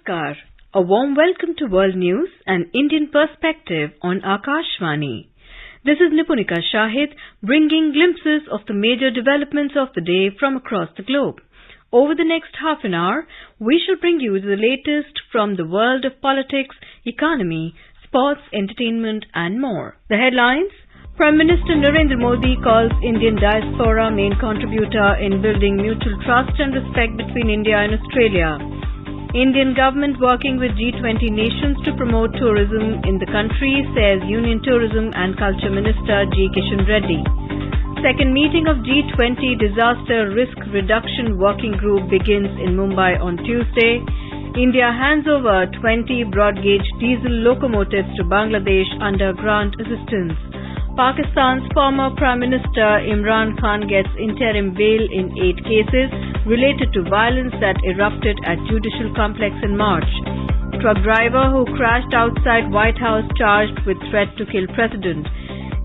Namaskar. A warm welcome to World News, an Indian perspective on Akashvani. This is Nipunika Shahid bringing glimpses of the major developments of the day from across the globe. Over the next half an hour, we shall bring you the latest from the world of politics, economy, sports, entertainment and more. The headlines: Prime Minister Narendra Modi calls Indian diaspora main contributor in building mutual trust and respect between India and Australia. Indian government working with G20 nations to promote tourism in the country, says Union Tourism and Culture Minister G. Kishan Reddy. Second meeting of G20 Disaster Risk Reduction Working Group begins in Mumbai on Tuesday. India hands over 20 broad-gauge diesel locomotives to Bangladesh under grant assistance. Pakistan's former Prime Minister Imran Khan gets interim bail in 8 cases related to violence that erupted at Judicial Complex in March. Truck driver who crashed outside White House charged with threat to kill President.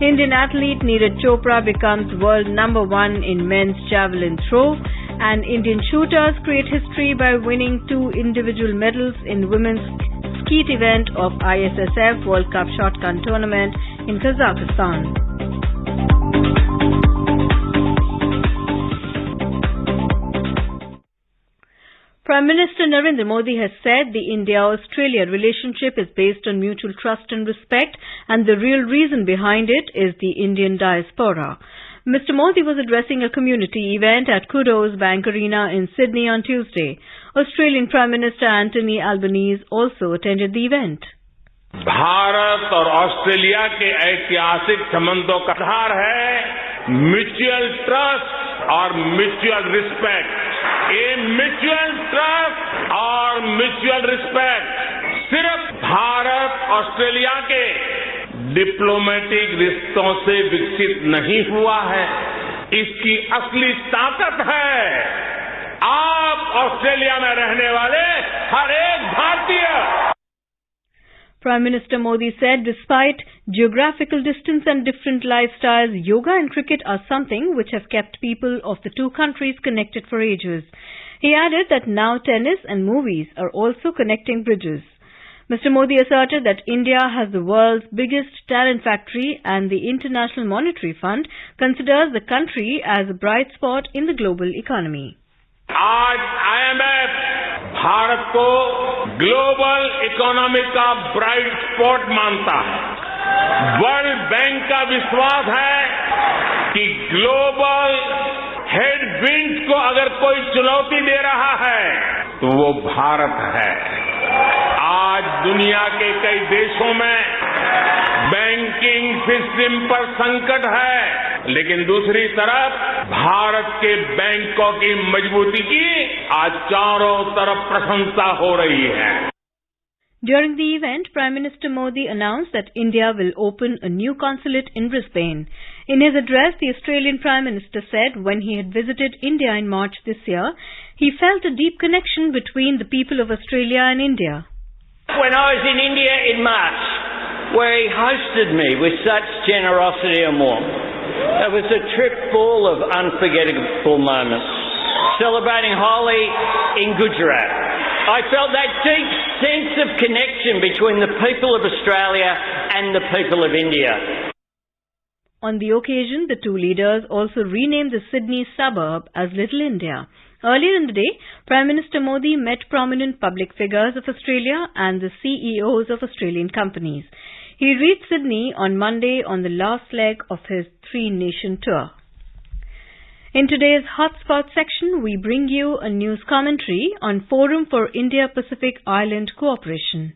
Indian athlete Neeraj Chopra becomes world number 1 in men's javelin throw. And Indian shooters create history by winning 2 individual medals in women's skeet event of ISSF World Cup Shotgun Tournament in Kazakhstan. Prime Minister Narendra Modi has said the India-Australia relationship is based on mutual trust and respect, and the real reason behind it is the Indian diaspora. Mr. Modi was addressing a community event at Kudos Bank Arena in Sydney on Tuesday. Australian Prime Minister Anthony Albanese also attended the event. Bharat और Australia के ऐतिहासिक संबंधों का आधार है mutual trust और mutual respect. ये mutual trust और mutual respect सिर्फ भारत ऑस्ट्रेलिया के डिप्लोमेटिक रिश्तों से विकसित नहीं हुआ है, इसकी असली ताकत है आप ऑस्ट्रेलिया में रहने वाले हर एक भारतीय। Prime Minister Modi said despite geographical distance and different lifestyles, yoga and cricket are something which have kept people of the two countries connected for ages. He added that now tennis and movies are also connecting bridges. Mr. Modi asserted that India has the world's biggest talent factory and the International Monetary Fund considers the country as a bright spot in the global economy. आज IMF Bharat को global economy का bright spot मानता है। World bank का विश्वास है कि global headwinds को अगर कोई चुनौती दे रहा है तो वो भारत है। आज दुनिया के कई देशों में बैंकिंग सिस्टम पर संकट है, लेकिन दूसरी तरफ भारत के बैंकों की मजबूती की आज चारों तरफ प्रशंसा हो रही है। During the event, Prime Minister Modi announced that India will open a new consulate in Brisbane. In his address, the Australian Prime Minister said when he had visited India in March this year, he felt a deep connection between the people of Australia and India. When I was in India in March, where he hosted me with such generosity and warmth, it was a trip full of unforgettable moments. Celebrating Holi in Gujarat, I felt that deep sense of connection between the people of Australia and the people of India. On the occasion, the two leaders also renamed the Sydney suburb as Little India. Earlier in the day, Prime Minister Modi met prominent public figures of Australia and the CEOs of Australian companies. He reached Sydney on Monday on the last leg of his 3-nation tour. In today's Hotspot section, we bring you a news commentary on Forum for India-Pacific Island Cooperation.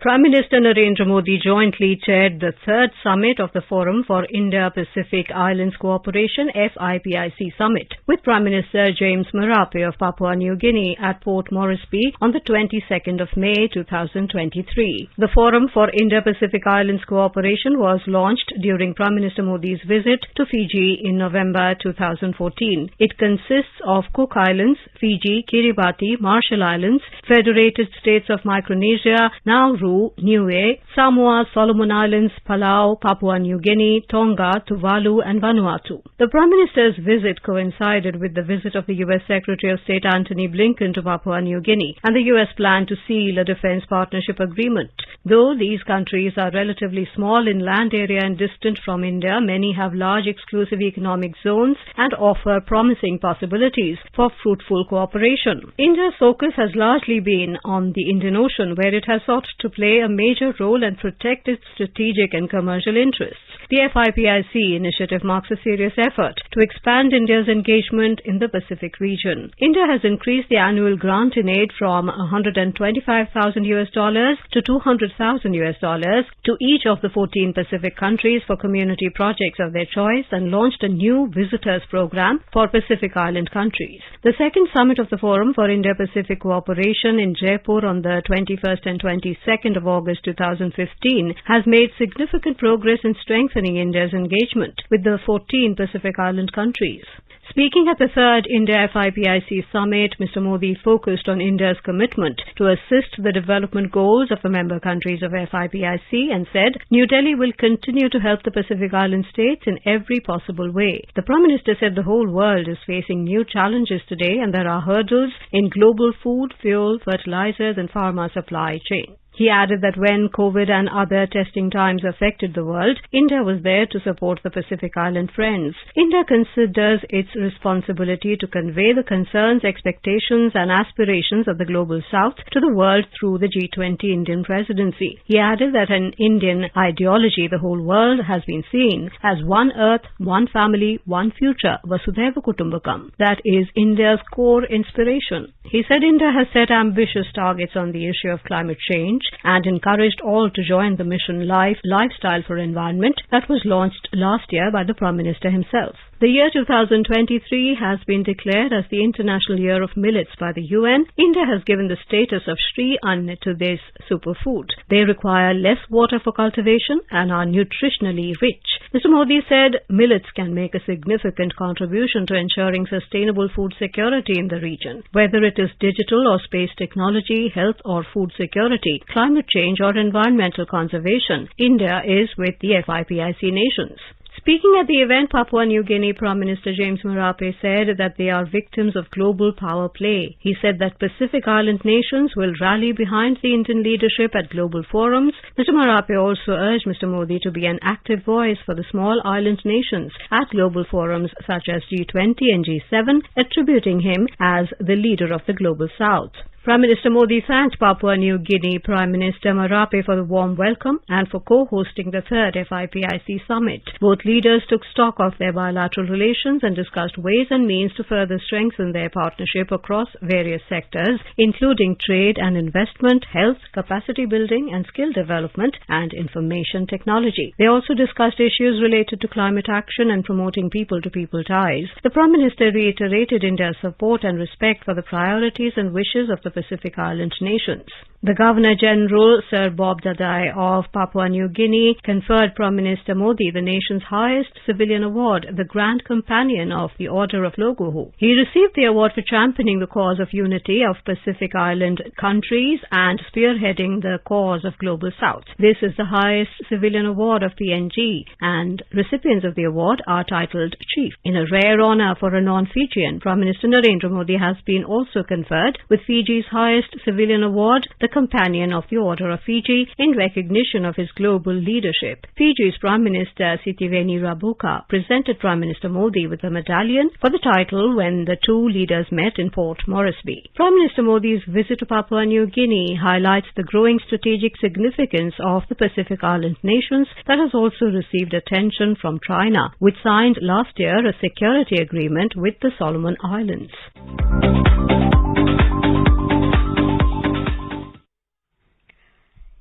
Prime Minister Narendra Modi jointly chaired the 3rd summit of the Forum for Indo-Pacific Islands Cooperation FIPIC summit with Prime Minister James Marape of Papua New Guinea at Port Moresby on the 22nd of May 2023. The Forum for Indo-Pacific Islands Cooperation was launched during Prime Minister Modi's visit to Fiji in November 2014. It consists of Cook Islands, Fiji, Kiribati, Marshall Islands, Federated States of Micronesia, Nauru, Nauru, Niue, Samoa, Solomon Islands, Palau, Papua New Guinea, Tonga, Tuvalu and Vanuatu. The Prime Minister's visit coincided with the visit of the U.S. Secretary of State Antony Blinken to Papua New Guinea and the U.S. plan to seal a defense partnership agreement. Though these countries are relatively small in land area and distant from India, many have large exclusive economic zones and offer promising possibilities for fruitful cooperation. India's focus has largely been on the Indian Ocean, where it has sought to play a major role and protect its strategic and commercial interests. The FIPIC initiative marks a serious effort to expand India's engagement in the Pacific region. India has increased the annual grant in aid from $125,000 to $200,000 to each of the 14 Pacific countries for community projects of their choice and launched a new visitors program for Pacific Island countries. The second summit of the Forum for Indo-Pacific Cooperation in Jaipur on the 21st and 22nd of August 2015 has made significant progress in strengthening India's engagement with the 14 Pacific Island countries. Speaking at the third India FIPIC summit, Mr. Modi focused on India's commitment to assist the development goals of the member countries of FIPIC and said New Delhi will continue to help the Pacific Island states in every possible way. The Prime Minister said the whole world is facing new challenges today and there are hurdles in global food, fuel, fertilizers and pharma supply chain. He added that when COVID and other testing times affected the world, India was there to support the Pacific Island friends. India considers its responsibility to convey the concerns, expectations and aspirations of the Global South to the world through the G20 Indian presidency. He added that an Indian ideology the whole world has been seeing as one earth, one family, one future, Vasudhaiva Kutumbakam. That is India's core inspiration. He said India has set ambitious targets on the issue of climate change and encouraged all to join the Mission Life Lifestyle for Environment that was launched last year by the Prime Minister himself. The year 2023 has been declared as the International Year of Millets by the UN. India has given the status of Shri Ann to this superfood. They require less water for cultivation and are nutritionally rich. Mr. Modi said millets can make a significant contribution to ensuring sustainable food security in the region. Whether it is digital or space technology, health or food security, climate change or environmental conservation, India is with the FIPIC nations. Speaking at the event, Papua New Guinea Prime Minister James Marape said that they are victims of global power play. He said that Pacific Island nations will rally behind the Indian leadership at global forums. Mr. Marape also urged Mr. Modi to be an active voice for the small island nations at global forums such as G20 and G7, attributing him as the leader of the Global South. Prime Minister Modi thanked Papua New Guinea Prime Minister Marape for the warm welcome and for co-hosting the third FIPIC summit. Both leaders took stock of their bilateral relations and discussed ways and means to further strengthen their partnership across various sectors, including trade and investment, health, capacity building and skill development, and information technology. They also discussed issues related to climate action and promoting people-to-people ties. The Prime Minister reiterated India's support and respect for the priorities and wishes of the Pacific Island nations. The Governor-General, Sir Bob Dadai of Papua New Guinea, conferred Prime Minister Modi the nation's highest civilian award, the Grand Companion of the Order of Logoho. He received the award for championing the cause of unity of Pacific Island countries and spearheading the cause of Global South. This is the highest civilian award of PNG, and recipients of the award are titled Chief. In a rare honor for a non-Fijian, Prime Minister Narendra Modi has been also conferred with Fiji's highest civilian award, the Companion of the Order of Fiji, in recognition of his global leadership. Fiji's Prime Minister Sitiveni Rabuka presented Prime Minister Modi with a medallion for the title when the two leaders met in Port Moresby. Prime Minister Modi's visit to Papua New Guinea highlights the growing strategic significance of the Pacific Island nations that has also received attention from China, which signed last year a security agreement with the Solomon Islands.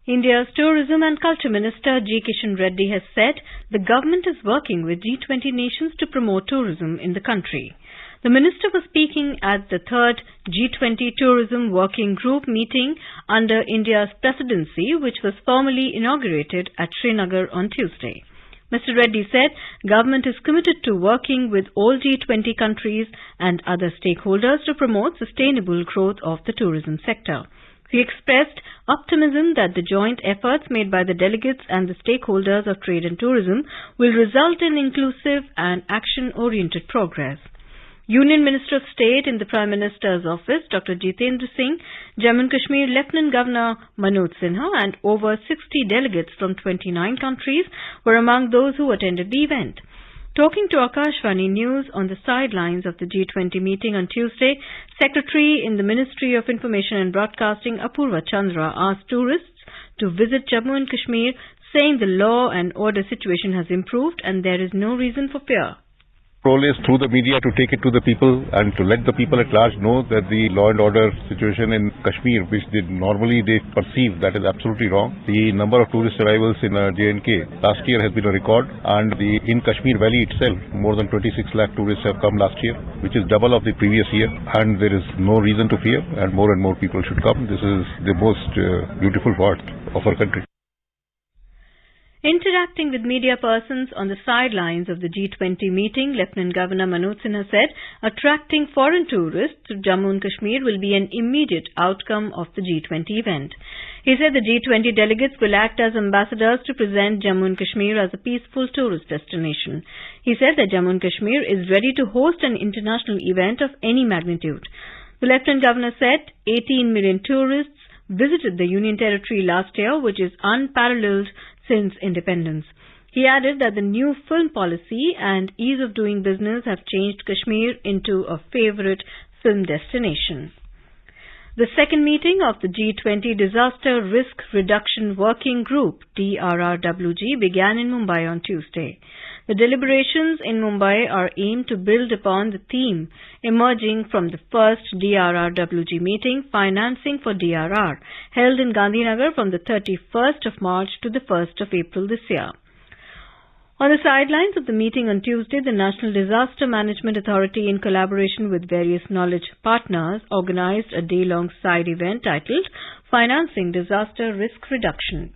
India's Tourism and Culture Minister G. Kishan Reddy has said the government is working with G20 nations to promote tourism in the country. The minister was speaking at the third G20 Tourism Working Group meeting under India's presidency, which was formally inaugurated at Srinagar on Tuesday. Mr. Reddy said government is committed to working with all G20 countries and other stakeholders to promote sustainable growth of the tourism sector. He expressed optimism that the joint efforts made by the delegates and the stakeholders of trade and tourism will result in inclusive and action-oriented progress. Union Minister of State in the Prime Minister's office, Dr. Jitendra Singh, Jammu and Kashmir Lieutenant Governor Manoj Sinha and over 60 delegates from 29 countries were among those who attended the event. Talking to Akashvani News on the sidelines of the G20 meeting on Tuesday, Secretary in the Ministry of Information and Broadcasting Apurva Chandra asked tourists to visit Jammu and Kashmir, saying the law and order situation has improved and there is no reason for fear. Role is through the media to take it to the people and to let the people at large know that the law and order situation in Kashmir, which they perceive that is absolutely wrong. The number of tourist arrivals in J&K last year has been a record, and in Kashmir Valley itself, more than 26 lakh tourists have come last year, which is double of the previous year, and there is no reason to fear, and more people should come. This is the most beautiful part of our country. Interacting with media persons on the sidelines of the G20 meeting, Lieutenant Governor Manoj Sinha said attracting foreign tourists to Jammu and Kashmir will be an immediate outcome of the G20 event. He said the G20 delegates will act as ambassadors to present Jammu and Kashmir as a peaceful tourist destination. He said that Jammu and Kashmir is ready to host an international event of any magnitude. The Lieutenant Governor said 18 million tourists visited the Union Territory last year, which is unparalleled since independence. He added that the new film policy and ease of doing business have changed Kashmir into a favorite film destination. The second meeting of the G20 Disaster Risk Reduction Working Group, DRRWG, began in Mumbai on Tuesday. The deliberations in Mumbai are aimed to build upon the theme emerging from the first DRRWG meeting, Financing for DRR, held in Gandhinagar from the 31st of March to the 1st of April this year. On the sidelines of the meeting on Tuesday, the National Disaster Management Authority, in collaboration with various knowledge partners, organized a day-long side event titled Financing Disaster Risk Reduction.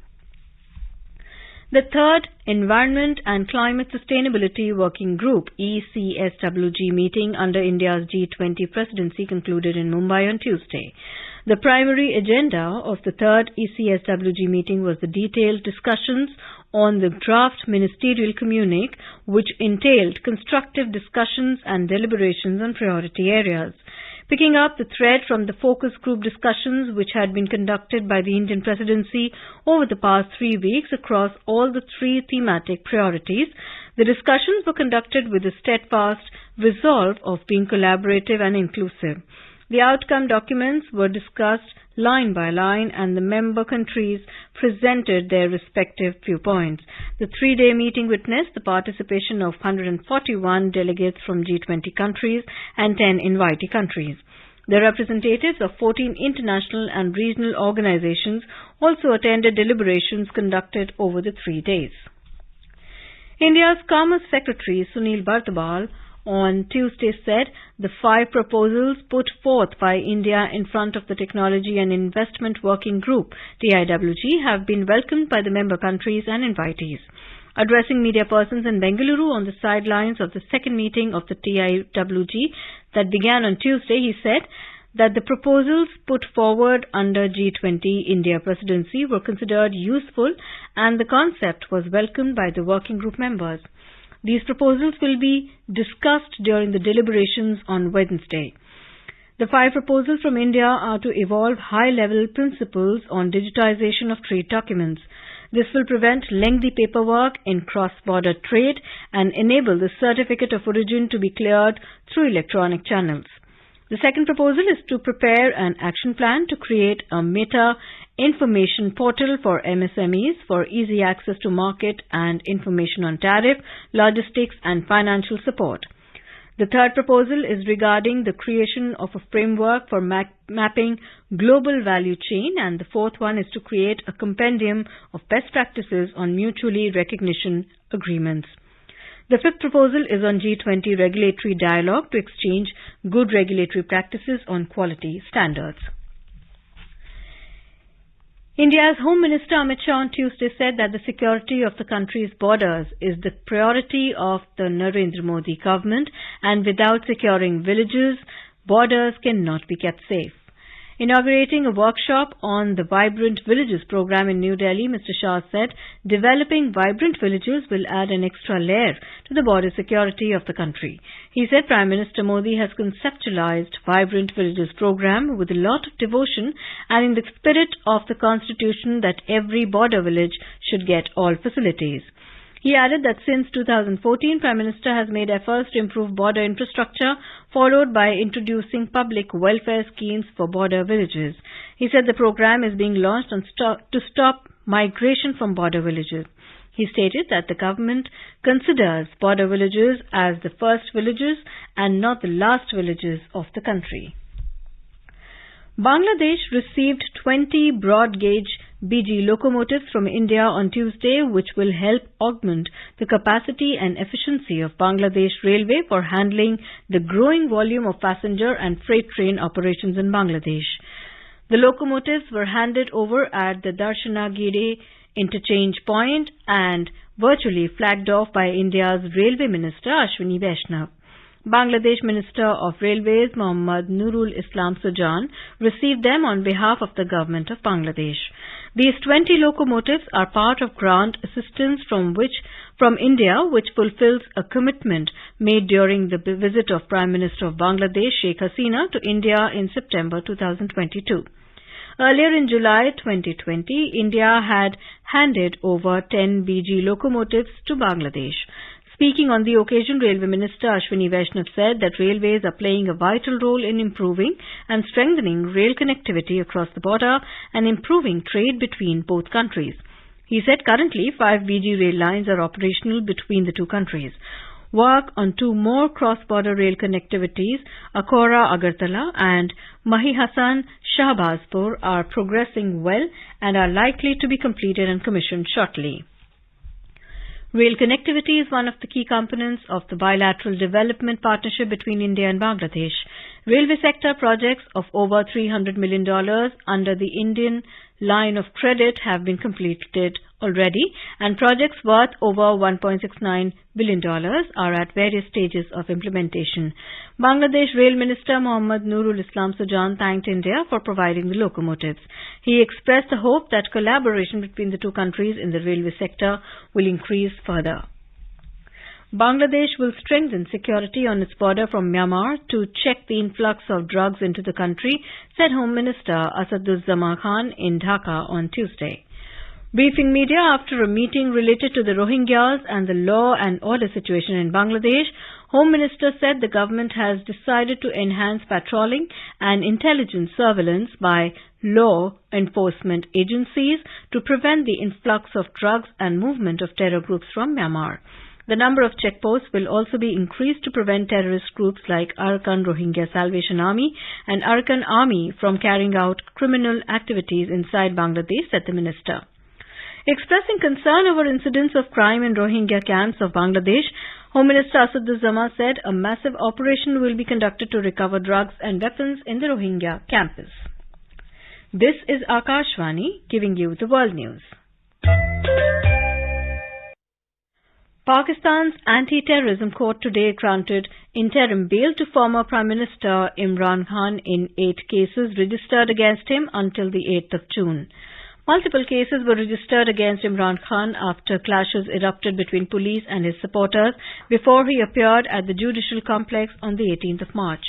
The third Environment and Climate Sustainability Working Group ECSWG meeting under India's G20 presidency concluded in Mumbai on Tuesday. The primary agenda of the third ECSWG meeting was the detailed discussions on the draft ministerial communique, which entailed constructive discussions and deliberations on priority areas. Picking up the thread from the focus group discussions which had been conducted by the Indian presidency over the past 3 weeks across all the three thematic priorities, the discussions were conducted with a steadfast resolve of being collaborative and inclusive. The outcome documents were discussed line by line and the member countries presented their respective viewpoints. The 3-day meeting witnessed the participation of 141 delegates from G20 countries and 10 invitee countries. The representatives of 14 international and regional organizations also attended deliberations conducted over the 3 days. India's Commerce Secretary Sunil Bardabal on Tuesday said the 5 proposals put forth by India in front of the Technology and Investment Working Group, TIWG, have been welcomed by the member countries and invitees. Addressing media persons in Bengaluru on the sidelines of the second meeting of the TIWG that began on Tuesday, he said that the proposals put forward under G20 India presidency were considered useful and the concept was welcomed by the working group members. These proposals will be discussed during the deliberations on Wednesday. The 5 proposals from India are to evolve high-level principles on digitization of trade documents. This will prevent lengthy paperwork in cross-border trade and enable the certificate of origin to be cleared through electronic channels. The second proposal is to prepare an action plan to create a meta information portal for MSMEs for easy access to market and information on tariff, logistics and financial support. The third proposal is regarding the creation of a framework for mapping global value chain, and the fourth one is to create a compendium of best practices on mutually recognition agreements. The fifth proposal is on G20 regulatory dialogue to exchange good regulatory practices on quality standards. India's Home Minister Amit Shah on Tuesday said that the security of the country's borders is the priority of the Narendra Modi government, and without securing villages, borders cannot be kept safe. Inaugurating a workshop on the Vibrant Villages program in New Delhi, Mr. Shah said developing vibrant villages will add an extra layer to the border security of the country. He said Prime Minister Modi has conceptualized Vibrant Villages program with a lot of devotion and in the spirit of the constitution that every border village should get all facilities. He added that since 2014, Prime Minister has made efforts to improve border infrastructure, followed by introducing public welfare schemes for border villages. He said the program is being launched to stop migration from border villages. He stated that the government considers border villages as the first villages and not the last villages of the country. Bangladesh received 20 broad-gauge BG locomotives from India on Tuesday, which will help augment the capacity and efficiency of Bangladesh Railway for handling the growing volume of passenger and freight train operations in Bangladesh. The locomotives were handed over at the Darshanagiri interchange point and virtually flagged off by India's Railway Minister Ashwini Vaishnav. Bangladesh Minister of Railways Mohammad Nurul Islam Sujan received them on behalf of the government of Bangladesh. These 20 locomotives are part of grant assistance from India, which fulfills a commitment made during the visit of Prime Minister of Bangladesh Sheikh Hasina to India in September 2022. Earlier in July 2020, India had handed over 10 BG locomotives to Bangladesh. Speaking on the occasion, Railway Minister Ashwini Vaishnav said that railways are playing a vital role in improving and strengthening rail connectivity across the border and improving trade between both countries. He said currently 5 BG rail lines are operational between the two countries. Work on 2 more cross-border rail connectivities, Akora-Agartala and Mahi-Hassan-Shahbazpur, are progressing well and are likely to be completed and commissioned shortly. Rail connectivity is one of the key components of the bilateral development partnership between India and Bangladesh. Railway sector projects of over $300 million under the Indian line of credit have been completed already, and projects worth over $1.69 billion are at various stages of implementation. Bangladesh Rail Minister Mohammad Nurul Islam Sujan thanked India for providing the locomotives. He expressed the hope that collaboration between the two countries in the railway sector will increase further. Bangladesh will strengthen security on its border from Myanmar to check the influx of drugs into the country, said Home Minister Asaduzzaman Khan in Dhaka on Tuesday. Briefing media after a meeting related to the Rohingyas and the law and order situation in Bangladesh, Home Minister said the government has decided to enhance patrolling and intelligence surveillance by law enforcement agencies to prevent the influx of drugs and movement of terror groups from Myanmar. The number of checkposts will also be increased to prevent terrorist groups like Arakan Rohingya Salvation Army and Arakan Army from carrying out criminal activities inside Bangladesh, said the minister. Expressing concern over incidents of crime in Rohingya camps of Bangladesh, Home Minister Asaduzzaman said a massive operation will be conducted to recover drugs and weapons in the Rohingya campus. This is Akashvani giving you the world news. Pakistan's anti-terrorism court today granted interim bail to former Prime Minister Imran Khan in 8 cases registered against him until the 8th of June. Multiple cases were registered against Imran Khan after clashes erupted between police and his supporters before he appeared at the judicial complex on the 18th of March.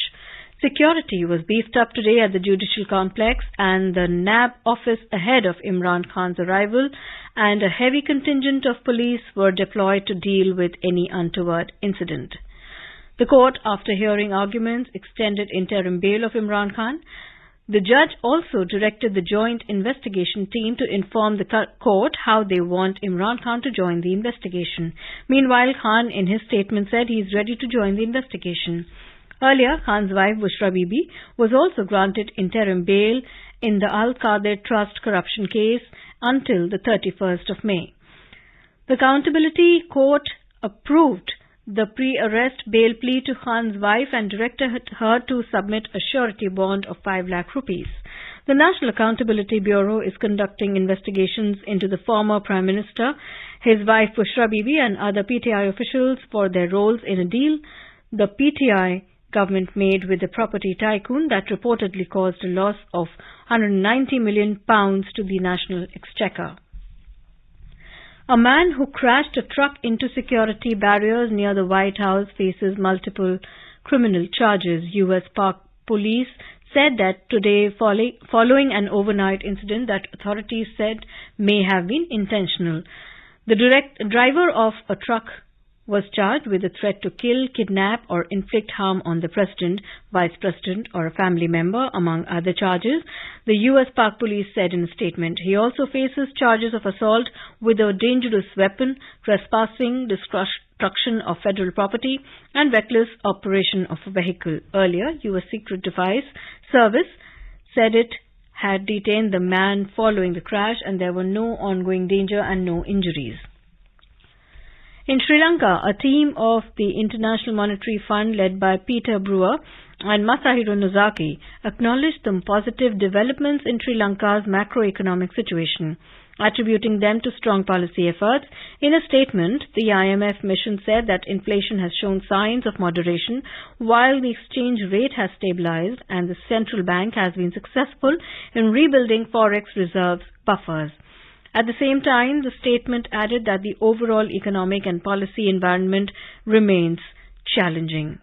Security was beefed up today at the judicial complex and the NAB office ahead of Imran Khan's arrival, and a heavy contingent of police were deployed to deal with any untoward incident. The court, after hearing arguments, extended interim bail of Imran Khan. The judge also directed the Joint Investigation Team to inform the court how they want Imran Khan to join the investigation. Meanwhile, Khan in his statement said he is ready to join the investigation. Earlier, Khan's wife Bushra Bibi was also granted interim bail in the Al-Qadir Trust corruption case until the 31st of May. The Accountability Court approved the pre-arrest bail plea to Khan's wife and directed her to submit a surety bond of 5 lakh rupees. The National Accountability Bureau is conducting investigations into the former Prime Minister, his wife Bushra Bibi and other PTI officials for their roles in a deal the PTI government made with the property tycoon that reportedly caused a loss of £190 million to the national exchequer. A man who crashed a truck into security barriers near the White House faces multiple criminal charges. U.S. Park Police said that today, following an overnight incident that authorities said may have been intentional. The driver of a truck was charged with a threat to kill, kidnap or inflict harm on the president, vice president or a family member, among other charges, the U.S. Park Police said in a statement. He also faces charges of assault with a dangerous weapon, trespassing, destruction of federal property and reckless operation of a vehicle. Earlier, U.S. Secret Device Service said it had detained the man following the crash and there were no ongoing danger and no injuries. In Sri Lanka, a team of the International Monetary Fund led by Peter Brewer and Masahiro Nozaki acknowledged the positive developments in Sri Lanka's macroeconomic situation, attributing them to strong policy efforts. In a statement, the IMF mission said that inflation has shown signs of moderation while the exchange rate has stabilized and the central bank has been successful in rebuilding forex reserves buffers. At the same time, the statement added that the overall economic and policy environment remains challenging.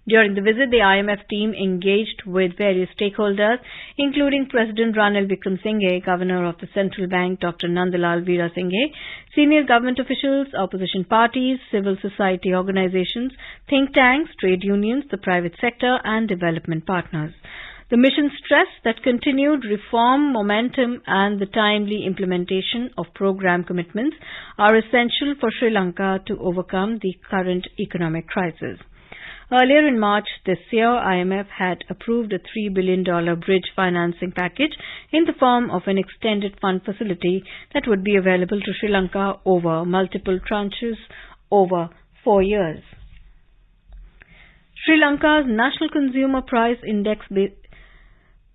During the visit, the IMF team engaged with various stakeholders, including President Ranil Wickremesinghe, Governor of the Central Bank Dr. Nandalal Veerasinghe, senior government officials, opposition parties, civil society organizations, think tanks, trade unions, the private sector and development partners. The mission stressed that continued reform momentum and the timely implementation of program commitments are essential for Sri Lanka to overcome the current economic crisis. Earlier in March this year, IMF had approved a $3 billion bridge financing package in the form of an extended fund facility that would be available to Sri Lanka over multiple tranches over 4 years. Sri Lanka's National Consumer Price Index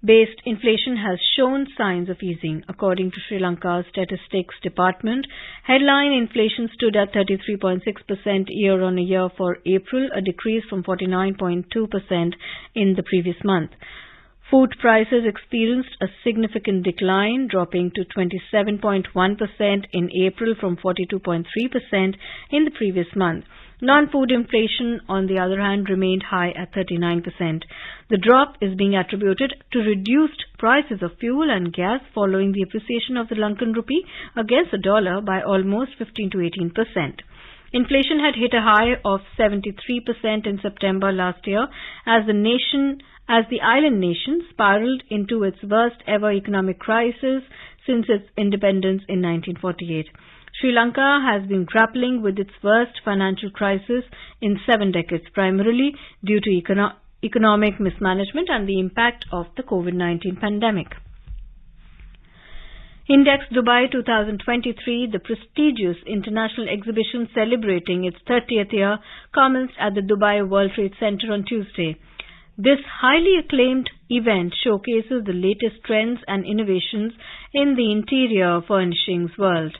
based inflation has shown signs of easing. According to Sri Lanka's Statistics Department, headline inflation stood at 33.6% year-on-year for April, a decrease from 49.2% in the previous month. Food prices experienced a significant decline, dropping to 27.1% in April from 42.3% in the previous month. Non-food inflation, on the other hand, remained high at 39%. The drop is being attributed to reduced prices of fuel and gas following the appreciation of the Lankan rupee against the dollar by almost 15 to 18%. Inflation had hit a high of 73% in September last year as the island nation spiraled into its worst ever economic crisis since its independence in 1948. Sri Lanka has been grappling with its worst financial crisis in 7 decades, primarily due to economic mismanagement and the impact of the COVID-19 pandemic. Index Dubai 2023, the prestigious international exhibition celebrating its 30th year, commenced at the Dubai World Trade Center on Tuesday. This highly acclaimed event showcases the latest trends and innovations in the interior furnishings world.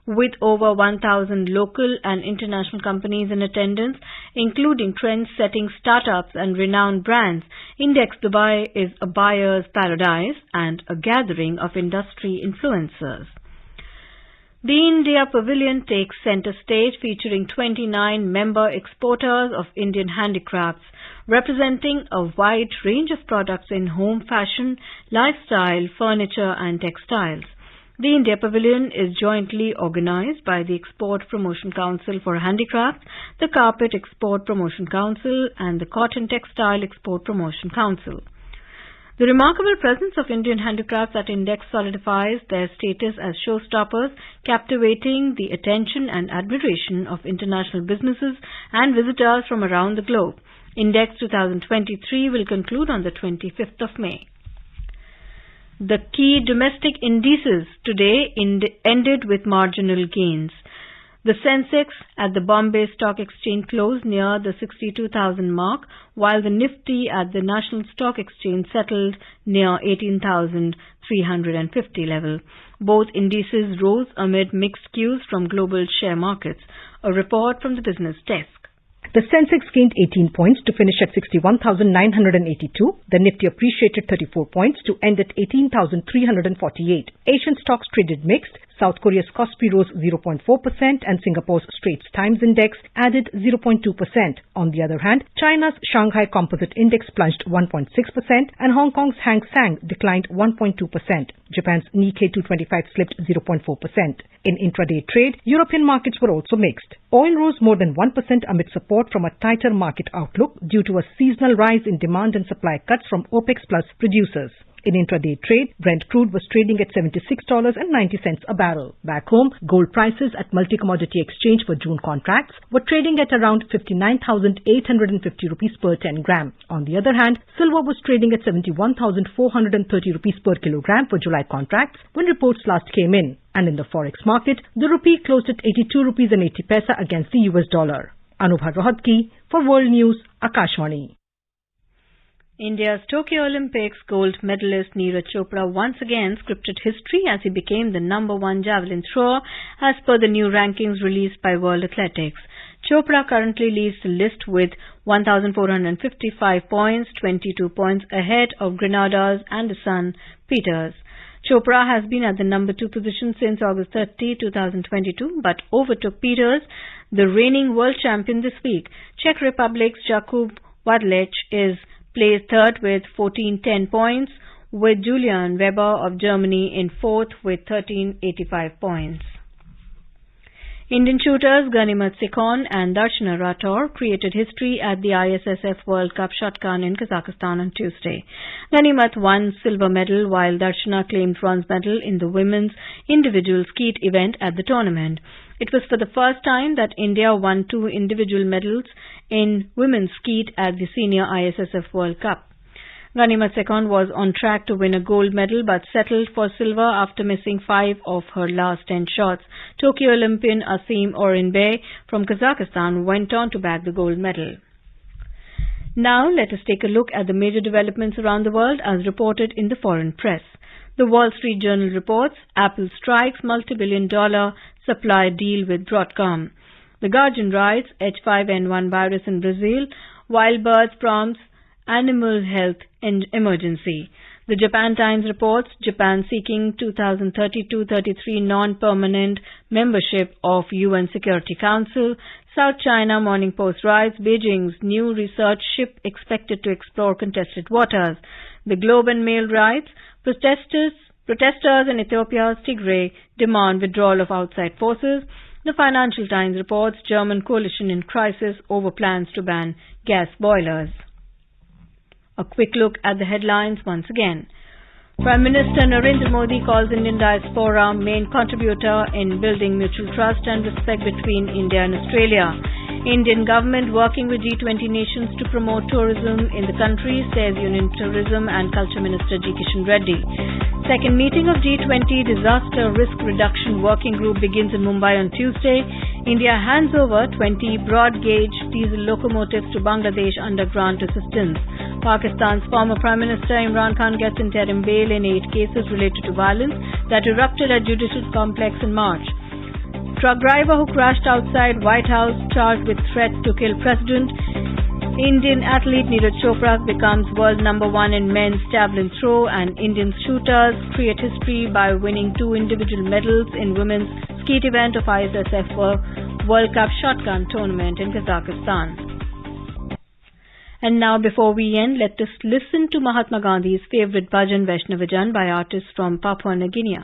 With over 1,000 local and international companies in attendance, including trend-setting startups and renowned brands, Index Dubai is a buyer's paradise and a gathering of industry influencers. The India Pavilion takes center stage, featuring 29 member exporters of Indian handicrafts, representing a wide range of products in home fashion, lifestyle, furniture and textiles. The India Pavilion is jointly organized by the Export Promotion Council for Handicrafts, the Carpet Export Promotion Council and the Cotton Textile Export Promotion Council. The remarkable presence of Indian handicrafts at Index solidifies their status as showstoppers, captivating the attention and admiration of international businesses and visitors from around the globe. Index 2023 will conclude on the 25th of May. The key domestic indices today ended with marginal gains. The Sensex at the Bombay Stock Exchange closed near the 62,000 mark, while the Nifty at the National Stock Exchange settled near 18,350 level. Both indices rose amid mixed cues from global share markets. A report from the business desk. The Sensex gained 18 points to finish at 61,982. The Nifty appreciated 34 points to end at 18,348. Asian stocks traded mixed. South Korea's Kospi rose 0.4% and Singapore's Straits Times Index added 0.2%. On the other hand, China's Shanghai Composite Index plunged 1.6% and Hong Kong's Hang Seng declined 1.2%. Japan's Nikkei 225 slipped 0.4%. In intraday trade, European markets were also mixed. Oil rose more than 1% amid support from a tighter market outlook due to a seasonal rise in demand and supply cuts from OPEC plus producers. In intraday trade, Brent crude was trading at $76.90 a barrel. Back home, gold prices at multi-commodity exchange for June contracts were trading at around 59,850 rupees per 10 gram. On the other hand, silver was trading at 71,430 rupees per kilogram for July contracts when reports last came in. And in the forex market, the rupee closed at 82 rupees and 80 paisa against the US dollar. Anubha Rohatgi for World News, Akashvani. India's Tokyo Olympics gold medalist Neeraj Chopra once again scripted history as he became the #1 javelin thrower as per the new rankings released by World Athletics. Chopra currently leads the list with 1,455 points, 22 points ahead of Grenada's Anderson Peters. Chopra has been at the #2 position since August 30, 2022, but overtook Peters, the reigning world champion this week. Czech Republic's Jakub Wadlec is placed third with 1410 points, with Julian Weber of Germany in fourth with 1385 points. Indian shooters Ganimat Sikhon and Darshana Rathore created history at the ISSF World Cup Shotgun in Kazakhstan on Tuesday. Ganimat won silver medal while Darshana claimed bronze medal in the women's individual skeet event at the tournament. It was for the first time that India won 2 individual medals in women's skeet at the senior ISSF World Cup. Ganimat Sikhon was on track to win a gold medal but settled for silver after missing 5 of her last 10 shots. Tokyo Olympian Asim Orinbey from Kazakhstan went on to bag the gold medal. Now let us take a look at the major developments around the world as reported in the foreign press. The Wall Street Journal reports Apple strikes multi-billion-dollar supply deal with Broadcom. The Guardian writes H5N1 virus in Brazil, wild birds prompts animal health emergency. The Japan Times reports Japan seeking 2032-33 non-permanent membership of UN Security Council. South China Morning Post writes Beijing's new research ship expected to explore contested waters. The Globe and Mail writes Protesters in Ethiopia's Tigray demand withdrawal of outside forces. The Financial Times reports German coalition in crisis over plans to ban gas boilers. A quick look at the headlines once again. Prime Minister Narendra Modi calls Indian diaspora main contributor in building mutual trust and respect between India and Australia. Indian government working with G20 nations to promote tourism in the country, says Union Tourism and Culture Minister G. Kishan Reddy. Second meeting of G20 Disaster Risk Reduction Working Group begins in Mumbai on Tuesday. India hands over 20 broad-gauge diesel locomotives to Bangladesh under grant assistance. Pakistan's former Prime Minister Imran Khan gets interim bail in 8 cases related to violence that erupted at Judicial Complex in March. Truck driver who crashed outside White House charged with threats to kill President. Indian athlete Neeraj Chopra becomes world #1 in men's javelin throw, and Indian shooters create history by winning 2 individual medals in women's skeet event of ISSF World Cup Shotgun tournament in Kazakhstan. And now, before we end, let us listen to Mahatma Gandhi's favorite bhajan Vaishnav by artists from Papua New Guinea.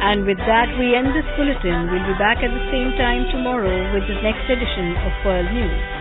And with that, we end this bulletin. We'll be back at the same time tomorrow with the next edition of World News.